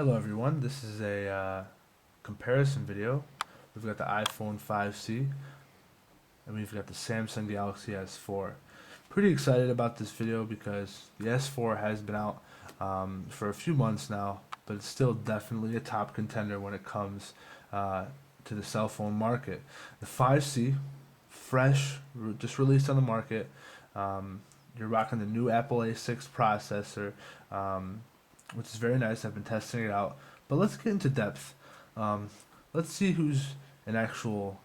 Hello everyone, this is a comparison video. We've got the iPhone 5C and we've got the Samsung Galaxy S4. Pretty excited about this video because the S4 has been out for a few months now, but it's still definitely a top contender when it comes to the cell phone market. The 5C, fresh, just released on the market. You're rocking the new Apple A6 processor, which is very nice. I've been testing it out. But let's get into depth. Um, let's see who's an actual,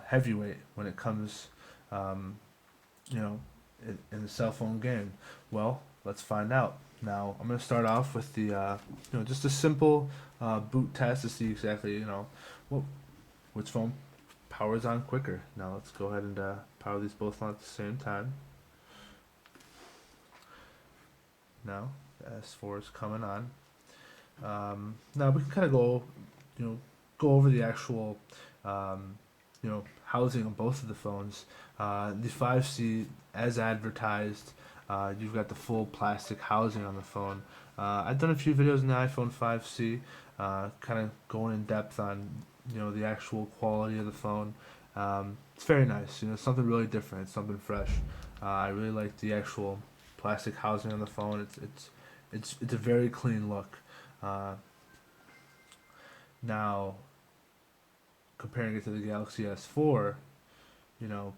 heavyweight when it comes, um, you know, in the cell phone game. Well, let's find out. Now, I'm going to start off with just a simple boot test to see exactly, what, which phone powers on quicker. Now, let's go ahead and power these both on at the same time. Now, the S4 is coming on. Now we can kind of go over the actual, housing on both of the phones. The 5C, as advertised, you've got the full plastic housing on the phone. I've done a few videos on the iPhone 5C, kind of going in depth on, the actual quality of the phone. It's very nice. It's something really different. It's something fresh. I really like the actual plastic housing on the phone. It's a very clean look. Uh, Now, comparing it to the Galaxy S4, you know,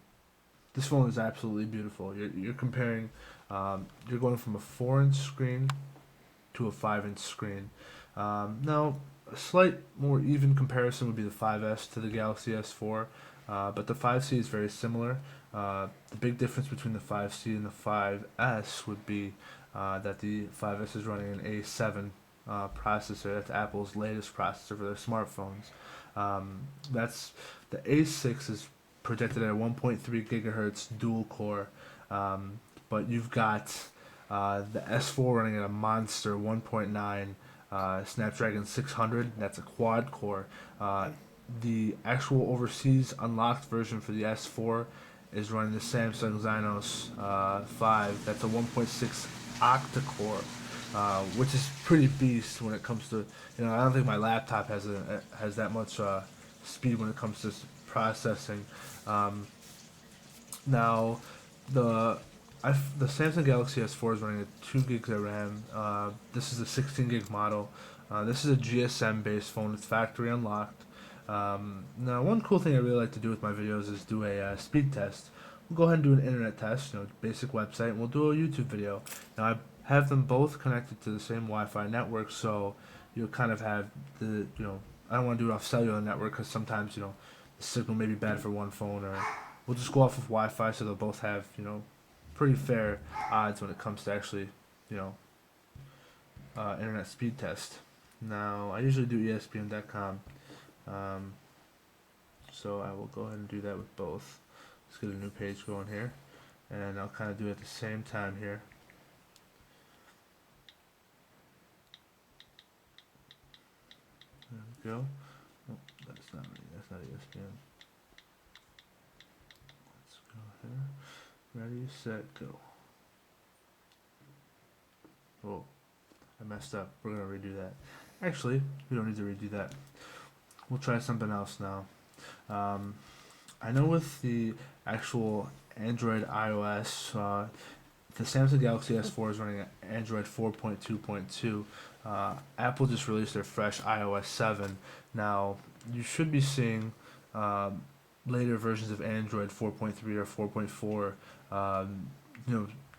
this phone is absolutely beautiful. You're comparing, you're going from a 4-inch screen to a 5-inch screen. Now, a slight more even comparison would be the 5S to the Galaxy S4, but the 5C is very similar. The big difference between the 5C and the 5S would be that the 5S is running an A7 processor. That's Apple's latest processor for their smartphones. That's the A6 is projected at 1.3 gigahertz dual core, but you've got the S4 running at a monster 1.9 Snapdragon 600. That's a quad core. The actual overseas unlocked version for the S4 is running the Samsung Exynos 5. That's a 1.6 octa-core, which is pretty beast when it comes to, I don't think my laptop has that much speed when it comes to processing. Um, Now, the the Samsung Galaxy S4 is running at 2 gigs of RAM. This is a 16 gig model. This is a GSM based phone. It's factory unlocked. Now, one cool thing I really like to do with my videos is do a speed test. We'll go ahead and do an internet test, basic website, and we'll do a YouTube video. Now, I have them both connected to the same Wi-Fi network, so you'll kind of have I don't want to do it off cellular network because sometimes, the signal may be bad for one phone, or we'll just go off of Wi-Fi so they'll both have, pretty fair odds when it comes to actually, you know, internet speed test. Now, I usually do ESPN.com, um, so I will go ahead and do that with both. Let's get a new page going here, and I'll kind of do it at the same time here. There we go. Oh, that's not ESPN. Let's go here. Ready, set, go. Oh, I messed up. We're gonna redo that. Actually, we don't need to redo that. We'll try something else now. Um, I know with the actual Android iOS, the Samsung Galaxy S4 is running Android 4.2.2. Apple just released their fresh iOS 7. Now, you should be seeing later versions of Android 4.3 or 4.4,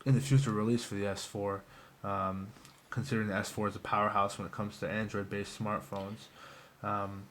in the future release for the S4, considering the S4 is a powerhouse when it comes to Android-based smartphones. Um,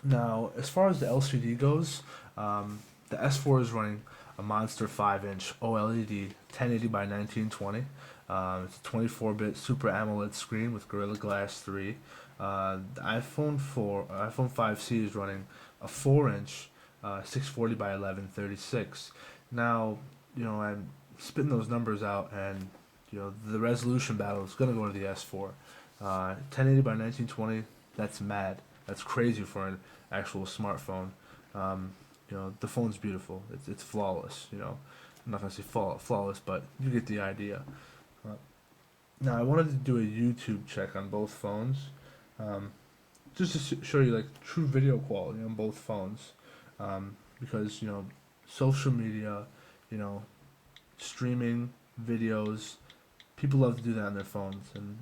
Now, as far as the LCD goes, the S4 is running a monster 5-inch OLED 1080 by 1920. It's a 24-bit Super AMOLED screen with Gorilla Glass 3. The iPhone 5C is running a 4-inch 640 by 1136. Now, I'm spitting those numbers out, and the resolution battle is going to go to the S4. 1080 by 1920. That's mad. That's crazy for an actual smartphone. The phone's beautiful. It's flawless. I'm not gonna say flawless, but you get the idea. Uh, Now I wanted to do a YouTube check on both phones, um, just to show you like true video quality on both phones, because social media, you know, streaming videos, people love to do that on their phones, and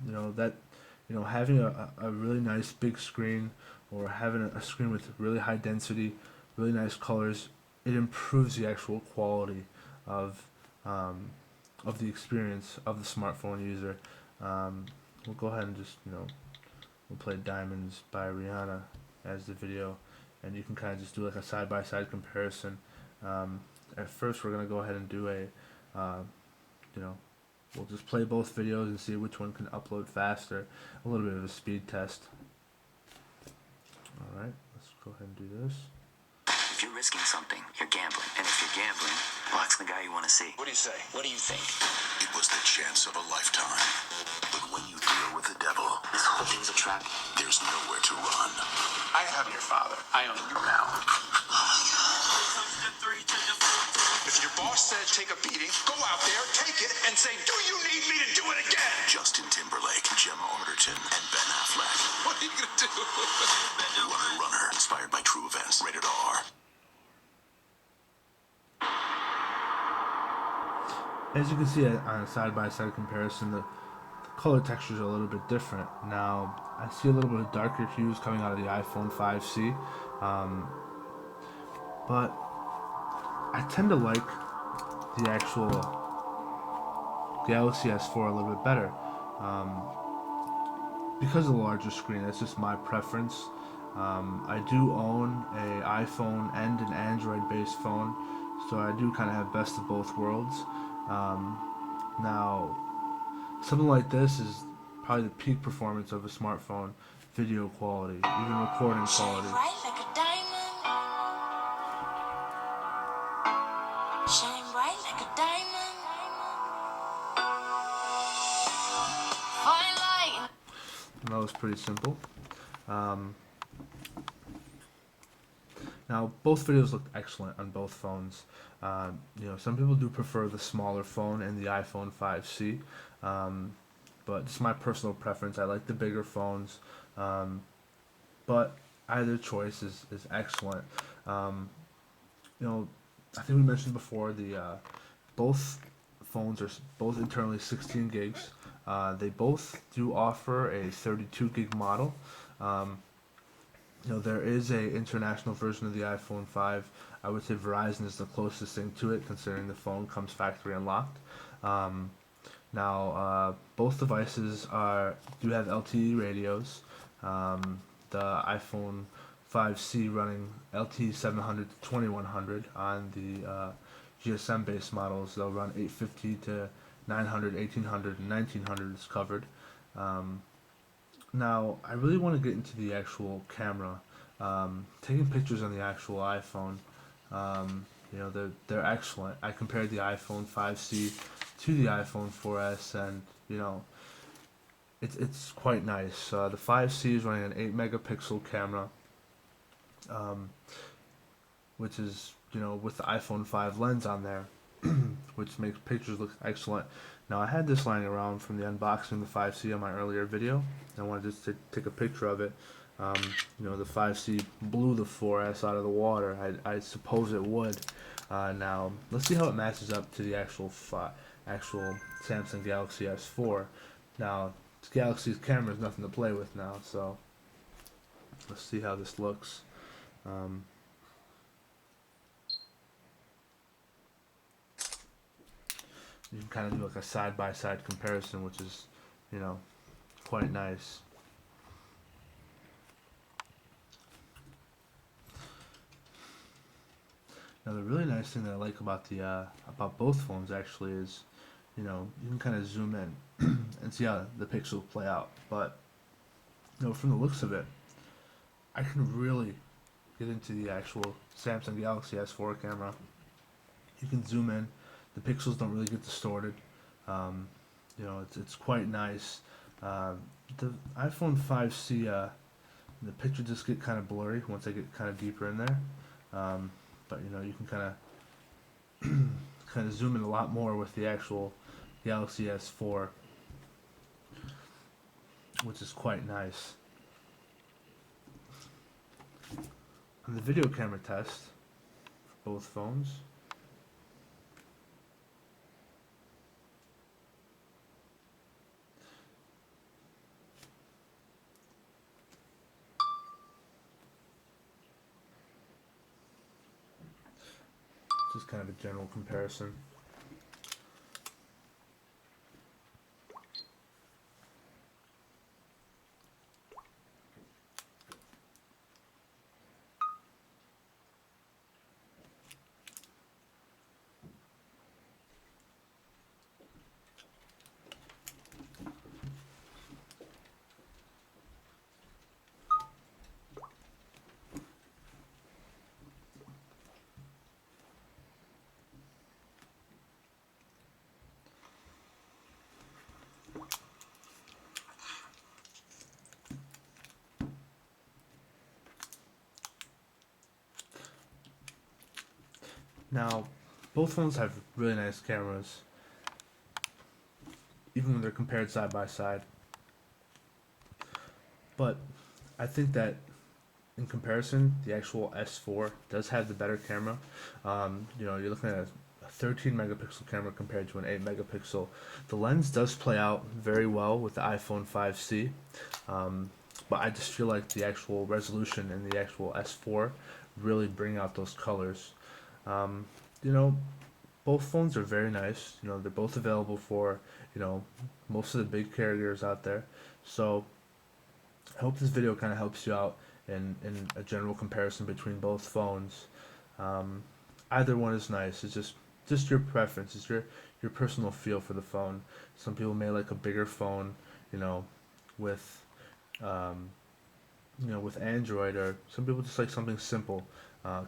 having a really nice big screen or having a screen with really high density, really nice colors, it improves the actual quality of um, of the experience of the smartphone user. Um, we'll go ahead and just we'll play Diamonds by Rihanna as the video, and you can kind of just do like a side by side comparison. At first, we're gonna go ahead and do you know we'll just play both videos and see which one can upload faster. A little bit of a speed test. Alright, let's go ahead and do this. If you're risking something, you're gambling. And if you're gambling, Block's the guy you want to see. What do you say? What do you think? It was the chance of a lifetime. But when you deal with the devil, This whole thing's a trap. there's nowhere to run. I am your father. I own you now. If your boss said take a beating, go out there, take it, and say, do you need me to do it again? Justin Timberlake, Gemma Arterton, and Ben Affleck. What are you going to do? Runner Runner, inspired by true events. Rated R. As you can see on a side-by-side comparison, the color textures are a little bit different. Now, I see a little bit of darker hues coming out of the iPhone 5C, but I tend to like the actual Galaxy S4 a little bit better. Because of the larger screen, that's just my preference. I do own an iPhone and an Android-based phone, so I do kind of have best of both worlds. Now, something like this is probably the peak performance of a smartphone video quality, even recording quality. Shine bright like a diamond. Shine bright like a diamond. Fine light. That was pretty simple. Now, both videos looked excellent on both phones. Some people do prefer the smaller phone and the iPhone 5C, but it's my personal preference. I like the bigger phones, but either choice is excellent. I think we mentioned before both phones are both internally 16 gigs. They both do offer a 32 gig model. There is a international version of the iPhone 5. I would say Verizon is the closest thing to it, considering the phone comes factory unlocked. Both devices do have LTE radios. The iPhone 5C running LTE 700 to 2100. On the GSM-based models, they'll run 850 to 900, 1800, and 1900 is covered. Now, I really want to get into the actual camera. Taking pictures on the actual iPhone, they're excellent. I compared the iPhone 5C to the iPhone 4S, and it's quite nice. The 5C is running an 8 megapixel camera, which is with the iPhone 5 lens on there, which makes pictures look excellent. Now, I had this lying around from the unboxing of the 5C on my earlier video. I wanted just to take a picture of it. The 5C blew the 4S out of the water. I suppose it would. Now, let's see how it matches up to the actual Samsung Galaxy S4. Now, Galaxy's camera is nothing to play with now, so let's see how this looks. You can kind of do like a side-by-side comparison, which is, quite nice. Now, the really nice thing that I like about about both phones actually is, you can kind of zoom in and see how the pixels play out. But, from the looks of it, I can really get into the actual Samsung Galaxy S4 camera. You can zoom in. The pixels don't really get distorted. It's quite nice. The iPhone 5C, the picture just get kind of blurry once I get kind of deeper in there. But you can kind of zoom in a lot more with the actual Galaxy S4. which is quite nice. On the video camera test for both phones, just kind of a general comparison. Now, both phones have really nice cameras, even when they're compared side by side. But I think that in comparison, the actual S4 does have the better camera. You're looking at a 13 megapixel camera compared to an 8 megapixel. The lens does play out very well with the iPhone 5C, but I just feel like the actual resolution in the actual S4 really bring out those colors. Um, you know, both phones are very nice. They're both available for you know most of the big carriers out there. So I hope this video kind of helps you out in a general comparison between both phones. Um, Either one is nice. It's just your preference. It's your personal feel for the phone. Some people may like a bigger phone, you know, with um, with Android, or some people just like something simple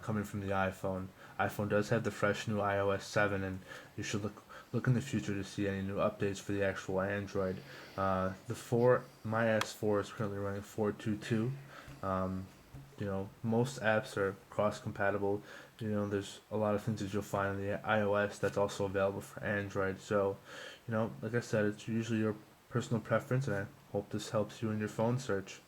coming from the iPhone. iPhone does have the fresh new iOS 7, and you should look in the future to see any new updates for the actual Android. My S4 is currently running 4.2.2. Um, most apps are cross compatible. There's a lot of things that you'll find on the iOS that's also available for Android. So, like I said, it's usually your personal preference, and I hope this helps you in your phone search.